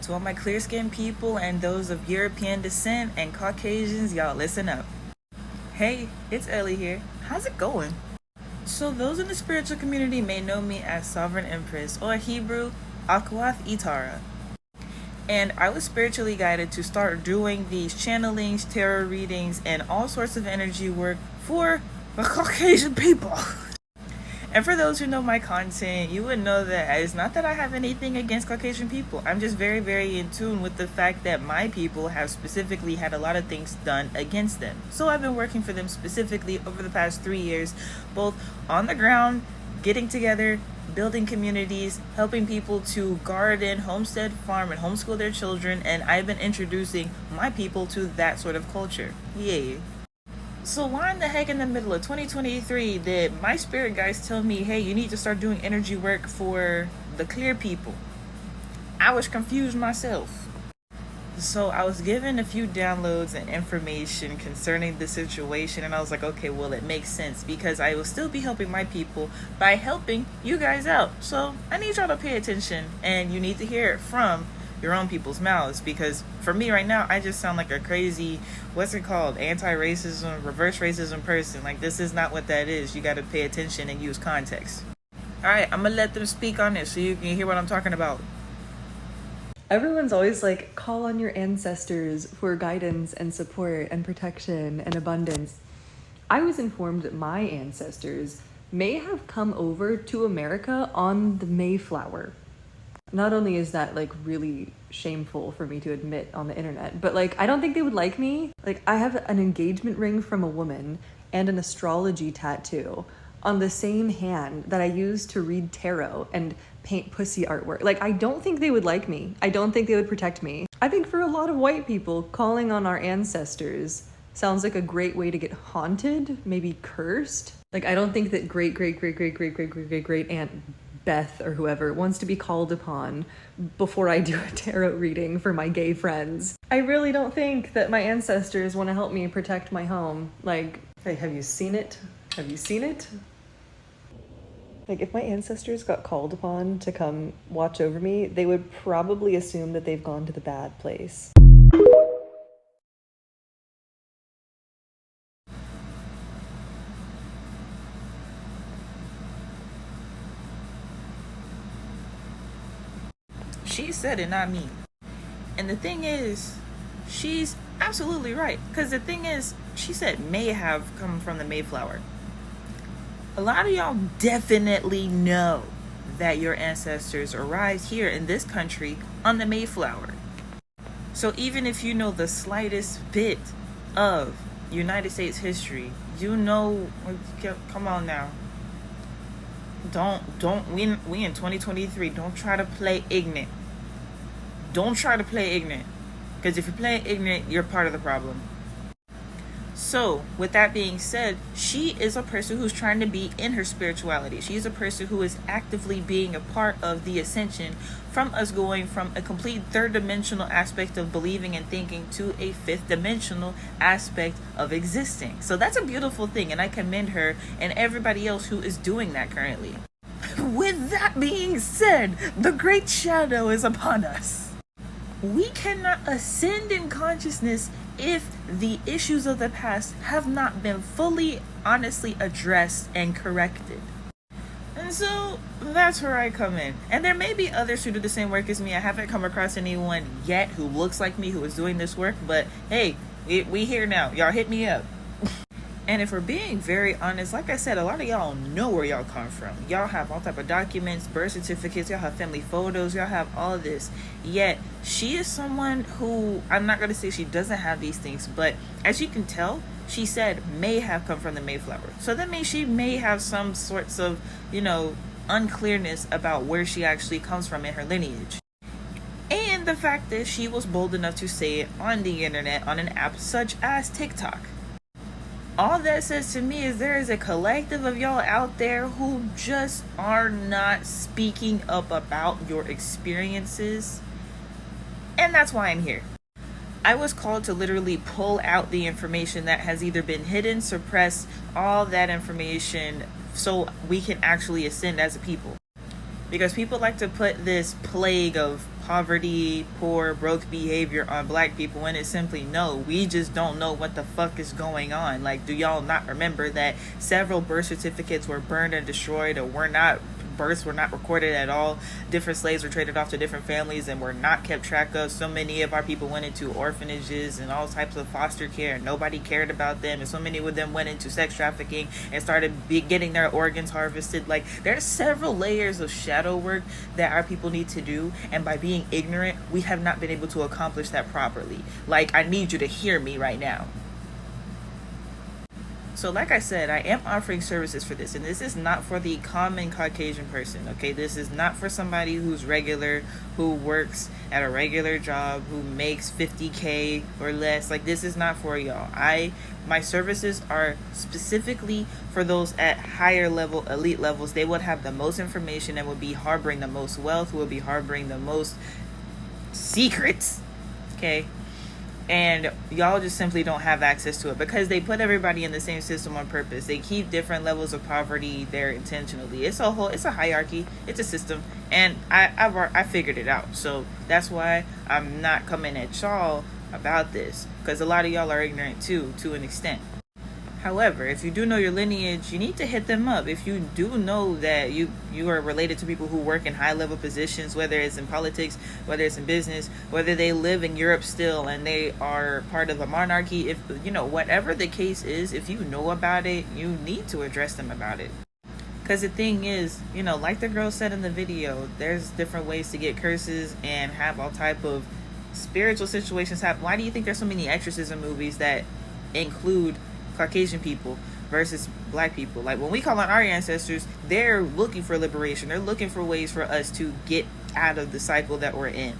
To all my clear skinned people and those of European descent and Caucasians, y'all listen up. Hey, it's Ellie here. How's it going? So those in the spiritual community may know me as Sovereign Empress, or Hebrew, Akwath Itara. And I was spiritually guided to start doing these channelings, tarot readings, and all sorts of energy work for the Caucasian people. And for those who know my content, you would know that it's not that I have anything against Caucasian people. I'm just very, very in tune with the fact that my people have specifically had a lot of things done against them. So I've been working for them specifically over the past 3 years, both on the ground, getting together, building communities, helping people to garden, homestead, farm, and homeschool their children. And I've been introducing my people to that sort of culture. Yay. So why in the heck in the middle of 2023 did my spirit guides tell me, hey, you need to start doing energy work for the clear people? I was confused myself. So I was given a few downloads and information concerning the situation, and I was like, okay, well, it makes sense because I will still be helping my people by helping you guys out. So I need y'all to pay attention, and you need to hear it from your own people's mouths, because for me right now, I just sound like a crazy, anti-racism, reverse racism person. Like, this is not what that is. You got to pay attention and use context. All right, I'm gonna let them speak on it so you can hear what I'm talking about. Everyone's always like, call on your ancestors for guidance and support and protection and abundance. I was informed that my ancestors may have come over to America on the Mayflower. Not only is that like really shameful for me to admit on the internet, but like I don't think they would like me. Like, I have an engagement ring from a woman and an astrology tattoo on the same hand that I use to read tarot and paint pussy artwork. Like, I don't think they would like me. I don't think they would protect me. I think for a lot of white people, calling on our ancestors sounds like a great way to get haunted, maybe cursed. Like, I don't think that great Aunt Beth or whoever wants to be called upon before I do a tarot reading for my gay friends. I really don't think that my ancestors want to help me protect my home. Like, hey, have you seen it? Have you seen it? Like, if my ancestors got called upon to come watch over me, they would probably assume that they've gone to the bad place. She said it, not me. And the thing is, she's absolutely right. Because the thing is, she said may have come from the Mayflower. A lot of y'all definitely know that your ancestors arrived here in this country on the Mayflower. So even if you know the slightest bit of United States history, you know, come on now. We in 2023, don't try to play ignorant. Don't try to play ignorant. Because if you're playing ignorant, you're part of the problem. So, with that being said, she is a person who's trying to be in her spirituality. She's a person who is actively being a part of the ascension from us going from a complete third dimensional aspect of believing and thinking to a fifth dimensional aspect of existing. So that's a beautiful thing, and I commend her and everybody else who is doing that currently. With that being said, the great shadow is upon us. We cannot ascend in consciousness if the issues of the past have not been fully, honestly addressed and corrected. And so that's where I come in. And there may be others who do the same work as me. I haven't come across anyone yet who looks like me who is doing this work, but hey, we here now. Y'all hit me up. And if we're being very honest, like I said, a lot of y'all know where y'all come from. Y'all have all type of documents, birth certificates, y'all have family photos, y'all have all of this. Yet, she is someone who, I'm not going to say she doesn't have these things, but as you can tell, she said may have come from the Mayflower. So that means she may have some sorts of, unclearness about where she actually comes from in her lineage. And the fact that she was bold enough to say it on the internet on an app such as TikTok. All that says to me is there is a collective of y'all out there who just are not speaking up about your experiences. And that's why I'm here. I was called to literally pull out the information that has either been hidden, suppressed, all that information, so we can actually ascend as a people. Because people like to put this plague of poverty, poor, broke behavior on black people, when it's simply no, we just don't know what the fuck is going on. Like, do y'all not remember that several birth certificates were burned and destroyed, or births were not recorded at all? Different slaves were traded off to different families and were not kept track of. So many of our people went into orphanages and all types of foster care, and nobody cared about them. And so many of them went into sex trafficking and started getting their organs harvested. Like, there's several layers of shadow work that our people need to do, and by being ignorant, we have not been able to accomplish that properly. Like, I need you to hear me right now. So like I said, I am offering services for this, and this is not for the common Caucasian person, okay? This is not for somebody who's regular, who works at a regular job, who makes 50K or less. Like, this is not for y'all. My services are specifically for those at higher level, elite levels. They would have the most information and would be harboring the most wealth, will be harboring the most secrets, okay? And y'all just simply don't have access to it because they put everybody in the same system on purpose. They keep different levels of poverty there intentionally. It's a hierarchy, it's a system, and I figured it out. So that's why I'm not coming at y'all about this, because a lot of y'all are ignorant too, to an extent. However, if you do know your lineage, you need to hit them up. If you do know that you are related to people who work in high level positions, whether it's in politics, whether it's in business, whether they live in Europe still and they are part of a monarchy, if whatever the case is, if you know about it, you need to address them about it. Because the thing is, like the girl said in the video, there's different ways to get curses and have all type of spiritual situations happen. Why do you think there's so many exorcism movies that include Caucasian people versus black people? Like, when we call on our ancestors, they're looking for liberation. They're looking for ways for us to get out of the cycle that we're in.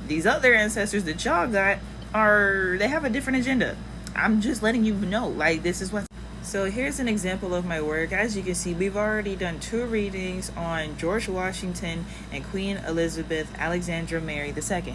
These other ancestors that y'all got they have a different agenda. I'm just letting you know, like, this is what. So here's an example of my work. As you can see, we've already done 2 readings on George Washington and Queen Elizabeth Alexandra Mary II.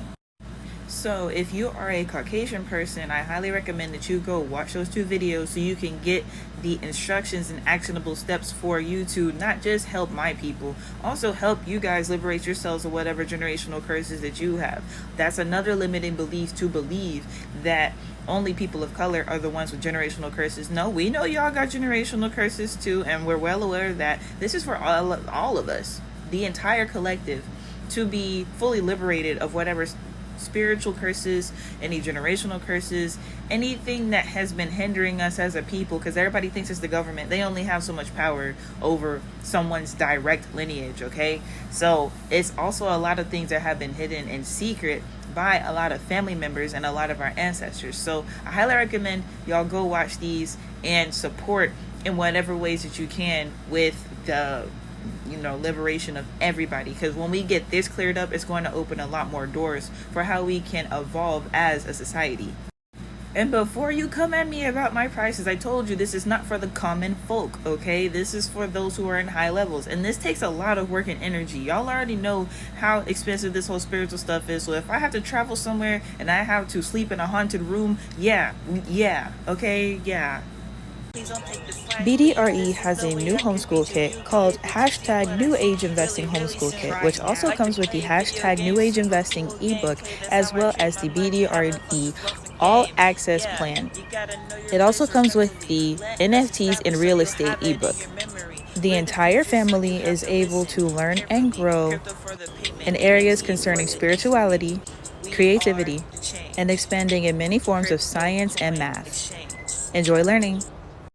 So if you are a Caucasian person, I highly recommend that you go watch those 2 videos so you can get the instructions and actionable steps for you to not just help my people, also help you guys liberate yourselves of whatever generational curses that you have. That's another limiting belief, to believe that only people of color are the ones with generational curses. No, we know y'all got generational curses too, and we're well aware of that. This is for all of us, the entire collective, to be fully liberated of whatever spiritual curses, any generational curses, anything that has been hindering us as a people, because everybody thinks it's the government. They only have so much power over someone's direct lineage, okay? So it's also a lot of things that have been hidden in secret by a lot of family members and a lot of our ancestors. So I highly recommend y'all go watch these and support in whatever ways that you can with the liberation of everybody, because when we get this cleared up, it's going to open a lot more doors for how we can evolve as a society. And before you come at me about my prices, I told you this is not for the common folk, okay? This is for those who are in high levels, and this takes a lot of work and energy. Y'all already know how expensive this whole spiritual stuff is, so if I have to travel somewhere and I have to sleep in a haunted room, yeah, okay. BDRE has a new homeschool kit called #New Age Investing Homeschool Kit, which also comes with the #New Age Investing ebook, as well as the BDRE All Access Plan. It also comes with the NFTs in Real Estate ebook. The entire family is able to learn and grow in areas concerning spirituality, creativity, and expanding in many forms of science and math. Enjoy learning.